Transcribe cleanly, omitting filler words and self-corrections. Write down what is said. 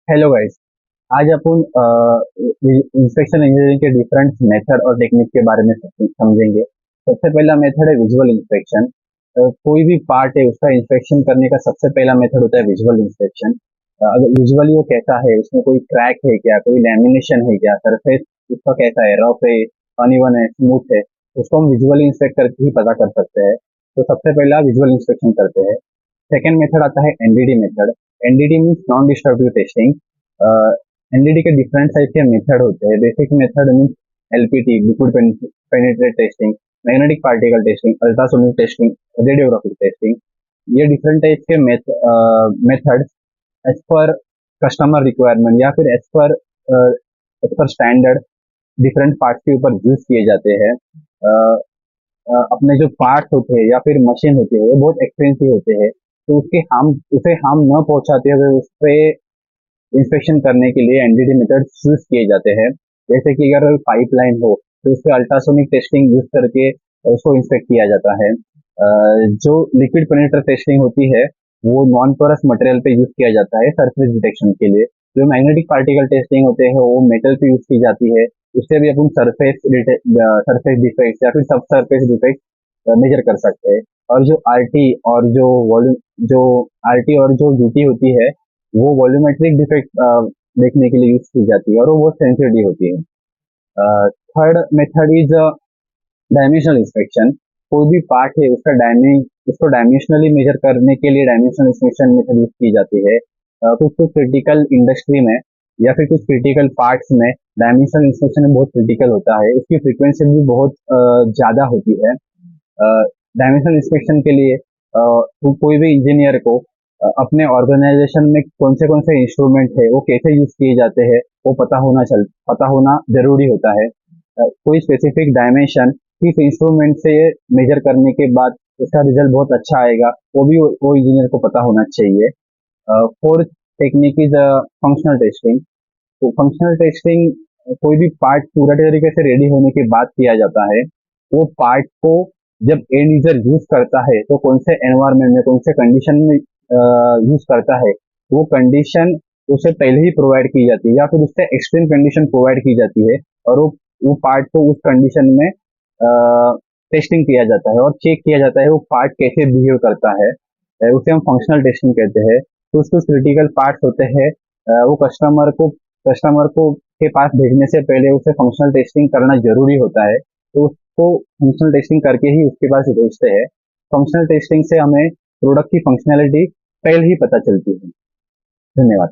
Hello guys. आज अपन inspection engineering के different method और टेक्निक के बारे में समझेंगे। सबसे पहला मेथड है विजुअल इंस्पेक्शन। कोई भी पार्ट है उसका इंस्पेक्शन करने का सबसे पहला मेथड होता है विजुअल इंस्पेक्शन। अगर विजुअली वो कैसा है, उसमें कोई क्रैक है क्या, कोई लैमिनेशन है क्या, सरफेस उसका कैसा है, रफ है, अनइवन है, स्मूथ है, उसको हम विजुअली इंस्पेक्ट करके ही पता कर सकते हैं। तो सबसे पहला विजुअल इंस्पेक्शन करते हैं। सेकेंड मेथड आता है NDD method. NDD means non destructive testing. NDD के डिफरेंट टाइप के मेथड होते हैं। Basic method means LPT, liquid penetrant testing, magnetic particle testing, ultrasonic testing, radiographic testing. ये डिफरेंट टाइप के method as per customer requirement या फिर as per standard different parts के ऊपर यूज किए जाते हैं। अपने जो पार्ट्स होते हैं या फिर मशीन होती है वो बहुत एक्सपेंसिव होते हैं, तो उसे हम न पहुंचाते हुए उस पे इंस्पेक्शन करने के लिए एनडीटी मेथड यूज किए जाते हैं। जैसे कि अगर पाइपलाइन हो तो उस पर अल्ट्रासोनिक टेस्टिंग यूज करके उसको इंस्पेक्ट किया जाता है। जो लिक्विड पेनिट्रेट टेस्टिंग होती है वो नॉन पोरस मटेरियल पे यूज किया जाता है सरफेस डिटेक्शन के लिए। जो मैग्नेटिक पार्टिकल टेस्टिंग होते हैं वो मेटल पे यूज की जाती है। उससे भी अपन सरफेस डिफेक्ट या फिर सब सरफेस डिफेक्ट मेजर कर सकते हैं। और जो आरटी और जो वॉल्यूम जो आरटी और जो यूटी होती है वो वॉल्यूमेट्रिक डिफेक्ट देखने के लिए यूज की जाती है और वो बहुत सेंसिटिव होती है। Third method is dimensional inspection. कोई भी पार्ट है उसको डायमेंशनली मेजर करने के लिए डायमेंशनल इंस्पेक्शन मेथड यूज की जाती है। कुछ कुछ क्रिटिकल इंडस्ट्री में या फिर कुछ क्रिटिकल पार्ट्स में डायमेंशनल इंस्पेक्शन बहुत क्रिटिकल होता है, उसकी फ्रीक्वेंसी भी बहुत ज्यादा होती है। डायमेंशनल इंस्पेक्शन के लिए कोई भी इंजीनियर को अपने ऑर्गेनाइजेशन में कौन से इंस्ट्रूमेंट है वो कैसे यूज किए जाते हैं वो पता होना जरूरी होता है। कोई स्पेसिफिक डायमेंशन किस इंस्ट्रूमेंट से मेजर करने के बाद उसका रिजल्ट बहुत अच्छा आएगा वो इंजीनियर को पता होना चाहिए। Fourth technique is functional testing. तो फंक्शनल टेस्टिंग कोई भी पार्ट पूरा तरीके से रेडी होने के बाद किया जाता है। वो पार्ट को जब एंड यूजर यूज करता है तो कौन से एनवायरमेंट में, कौन से कंडीशन में यूज करता है, वो कंडीशन उसे पहले ही प्रोवाइड की जाती है या फिर उससे एक्सट्रीम कंडीशन प्रोवाइड की जाती है। और वो पार्ट को उस कंडीशन में टेस्टिंग किया जाता है और चेक किया जाता है वो पार्ट कैसे बिहेव करता है। उसे हम फंक्शनल टेस्टिंग कहते हैं। कुछ कुछ क्रिटिकल पार्ट्स होते हैं, वो कस्टमर को के पास भेजने से पहले उसे फंक्शनल टेस्टिंग करना जरूरी होता है, तो उसको फंक्शनल टेस्टिंग करके ही उसके पास भेजते हैं। फंक्शनल टेस्टिंग से हमें प्रोडक्ट की फंक्शनैलिटी पहले ही पता चलती है। धन्यवाद।